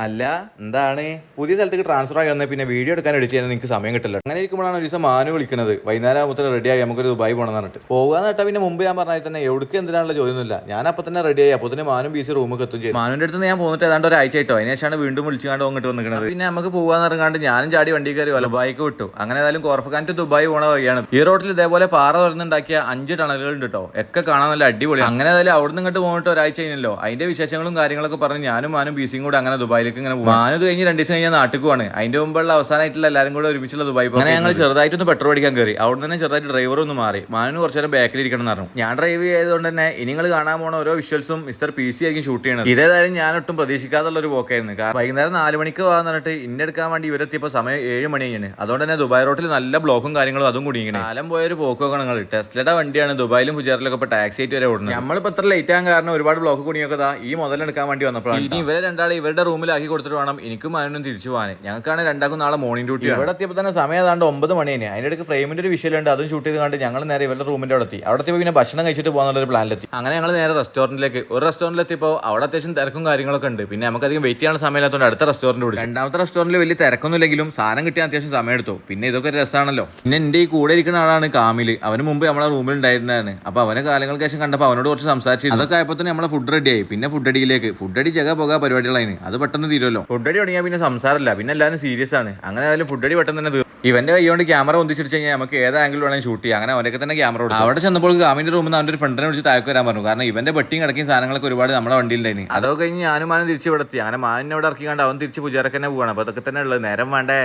അല്ല എന്താണ് പുതിയ സ്ഥലത്തേക്ക് ട്രാൻസ്ഫർ ആയി വന്നാൽ പിന്നെ വീഡിയോ എടുക്കാൻ എഡിറ്റ് ചെയ്യാൻ നിങ്ങൾക്ക് സമയം കിട്ടില്ല. അങ്ങനെ ഇരിക്കുമ്പോഴാണ് ഒരു ദിവസം മാനു വിളിക്കുന്നത്, വൈകുന്നേരം ആകുമ്പോൾ റെഡിയായി നമുക്കൊരു ദുബായ് പോകണം എന്ന് പറഞ്ഞിട്ട് പോകാന്ന് കേട്ടാൽ പിന്നെ മുമ്പ് ഞാൻ പറഞ്ഞാൽ തന്നെ എവിടേക്ക് എന്തിനാണുള്ള ചോദ്യമൊന്നുമില്ല. ഞാൻ അപ്പം തന്നെ റെഡിയായി. അപ്പോൾ തന്നെ മാനും ബി സി റൂമിൽ എത്തും ചെയ്തു. മാനുവിൻ്റെ അടുത്ത് ഞാൻ പോന്നിട്ട് ഏതാണ്ട് ഒരാഴ്ച ആയിട്ടോ. അതിനുശേഷമാണ് വീണ്ടും വിളിച്ചുകൊണ്ട് അങ്ങോട്ട് വന്നിരിക്കുന്നത്. പിന്നെ നമുക്ക് പോകാന്ന് ഇറങ്ങാണ്ട് ഞാനും ചാടി വണ്ടി കയറി ദുബായിക്ക് വിട്ടു. അങ്ങനെ ഏതായാലും കോർഫക്കാൻ ടു ദുബായ് പോണ വഴിയാണ്. ഈ റോട്ടിൽ ഇതേപോലെ പാറ തുറന്നുണ്ടാക്കിയ 5 ടണലുകൾ ഉണ്ട് കേട്ടോ. ഒക്കെ കാണാൻ നല്ല അടിപൊളി. അങ്ങനെ ഏതായാലും അവിടെ നിന്ന് ഇങ്ങോട്ട് പോയിട്ട് ഒരാഴ്ച കഴിഞ്ഞല്ലോ. അതിന്റെ വിശേഷങ്ങളും കാര്യങ്ങളൊക്കെ പറഞ്ഞ് ഞാനും മാനും ബി സിയും കൂടെ അങ്ങനെ ദുബായിലേക്ക് ഇങ്ങനെ പോകും. മാനു കഴിഞ്ഞ് 2 ദിവസം കഴിഞ്ഞാൽ നാട്ടിൽ പോവാണ്. അതിന്റെ മുമ്പുള്ള അവസാനമായിട്ടുള്ള എല്ലാവരും കൂടെ ഒരുമിച്ചുള്ള ദുബായ്. അങ്ങനെ ഞങ്ങൾ ചെറുതായിട്ടൊന്ന് പെട്രോൾ അടിക്കാൻ കയറി. അവിടെ തന്നെ ചെറുതായിട്ട് ഡ്രൈവർ ഒന്ന് മാറി. മാനു കുറച്ചു നേരം ബാക്കിൽ ഇരിക്കണം എന്ന് പറഞ്ഞു. ഞാൻ ഡ്രൈവ് ചെയ്തുകൊണ്ട് തന്നെ ഇനി നിങ്ങൾ കാണാൻ പോണ ഓരോ വിഷ്വൽസും മിസ്റ്റർ പി സി ആയിരിക്കും ഷൂട്ട് ചെയ്യണത്. ഇതേതായാലും ഞാൻ ഒട്ടും പ്രതീക്ഷിക്കാതുള്ള ഒരു പോക്കായിരുന്നു. കാരണം വൈകുന്നേരം 4 മണിക്ക് പോകാന്ന് പറഞ്ഞിട്ട് ഇന്നെ എടുക്കാൻ വേണ്ടി ഇവരെത്തിയപ്പോൾ സമയം 7 മണി കഴിഞ്ഞാണ്. അതുകൊണ്ട് തന്നെ ദുബായ് റോട്ടിൽ നല്ല ബ്ലോക്കും കാര്യങ്ങളും അതും കൂടി ഇങ്ങനെ കാലം പോയൊരു പോക്കൊക്കെ നിങ്ങൾ. ടെസ്ലയുടെ വണ്ടിയാണ് ദുബായിലും ഫുജാറിലൊക്കെ ഇപ്പോൾ ടാക്സി ആയിട്ട് വരെ ഓടുന്നത്. നമ്മളിപ്പോൾ ഇത്ര ലേറ്റ് ആകാൻ കാരണം ഒരുപാട് ബ്ലോക്ക് കൂടിയൊക്കെ ഈ മുതലെടുക്കാൻ വേണ്ടി വന്നപ്പോഴാണ്. ഇനി ഇവരെ രണ്ടാളെ ഇവരുടെ റൂമിലാക്കി കൊടുത്തിട്ട് വേണം എനിക്കും മാനും തിരിച്ചു പോകാൻ. ഞങ്ങൾക്കാണ് രണ്ടാക്കും നാളെ മോർണിംഗ് ഡ്യൂട്ടി. ഇവിടെ എത്തിയപ്പോൾ തന്നെ സമയം ഏതാണ്ട് 9 മണി തന്നെ. അതിൻ്റെ ഇടയ്ക്ക് ഫ്രെയിമിന്റെ ഒരു വിഷയമുണ്ട്, അതും ഷൂട്ട് ചെയ്ത് കണ്ട് ഞങ്ങൾ നേരെ ഇവരുടെ റൂമിന്റെ അവിടെ എത്തി. അവിടെ എത്തിയപ്പോൾ പിന്നെ ഭക്ഷണം കഴിച്ചിട്ട് പോകാനുള്ള ഒരു പ്ലാനിലെത്തി. അങ്ങനെ ഞങ്ങൾ നേരെ റെസ്റ്റോറന്റിലേക്ക്. ഒരു റെസ്റ്റോറന്റിലെത്തിയപ്പോൾ അവിടെ അത്യാവശ്യം തിരക്കും കാര്യങ്ങളൊക്കെ ഉണ്ട്. പിന്നെ നമുക്ക് അധികം വെയിറ്റ് ചെയ്യാനുള്ള സമയമില്ലാത്തതുകൊണ്ട് അടുത്ത റെസ്റ്റോറന്റ് വിളിച്ചു. രണ്ടാമത്തെ റെസ്റ്റോറന്റിൽ വലിയ തിരക്കൊന്നുമില്ലെങ്കിലും സാധനം കിട്ടിയാൽ അത്യാവശ്യം സമയം എടുത്തു. പിന്നെ ഇതൊക്കെ രസമാണല്ലോ. പിന്നെ എൻ്റെ ഈ കൂടെ ഇരിക്കുന്ന ആളാണ് കാമിൽ. അവന് മുമ്പ് നമ്മളെ റൂമിൽ ഉണ്ടായിരുന്നതാണ്. അപ്പോൾ അവനെ കാലങ്ങൾക്ക് ശേഷം കണ്ടപ്പോൾ അവനോട് കുറച്ച് സംസാരിച്ചു. അതൊക്കെ ആയപ്പോൾ തന്നെ നമ്മളെ ഫുഡ് റെഡിയായി. പിന്നെ ഫുഡ് അടിയിലേക്ക്. ഫുഡ് അടി ജഗ പോകാൻ പരിപാടികളായിരുന്നു. അത് പെട്ടെന്ന് തീരുമല്ലോ. ഫുഡ് അടി തുടങ്ങിയാൽ പിന്നെ സംസാരമില്ല. പിന്നെ എല്ലാവരും സീരിയസ് ആണ്. അങ്ങനെ ആയാലും ഫുഡ് അടി പെട്ടെന്ന് തന്നെ തീർന്നു. ഇവന്റെ കൈ കൊണ്ട് ക്യാമറ ഒന്നിച്ചിട്ട് കഴിഞ്ഞാൽ നമുക്ക് ഏത് ആംഗിൾ വേണമെങ്കിൽ ഷൂട്ട് ചെയ്യാം. അങ്ങനെ അവനൊക്കെ തന്നെ ക്യാമറ കൊടുത്തു. അവിടെ ചെന്നപ്പോൾ കാമിന്റെ റൂമിൽ നിന്ന് അവൻ്റെ ഒരു ഫ്രണ്ടിനെ വിളിച്ച് താഴേക്ക് വരാൻ പറഞ്ഞു. കാരണം ഇവന്റെ ബട്ടിയും കിടക്കിയും സാധനങ്ങളൊക്കെ ഒരുപാട് നമ്മുടെ വണ്ടിയിലുണ്ടായിരുന്നു. അതൊക്കെ കഴിഞ്ഞ് ഞാനും മാനും തിരിച്ച് ഇവിടെ എത്തി. അങ്ങനെ മാനിനെ ഇവിടെ ഇറക്കി കണ്ട് അവൻ തിരിച്ച് പുജാരക്ക് തന്നെ പോവാണ്. അപ്പോൾ അതൊക്കെ തന്നെ ഉള്ളത് നേരം വേണ്ടേ.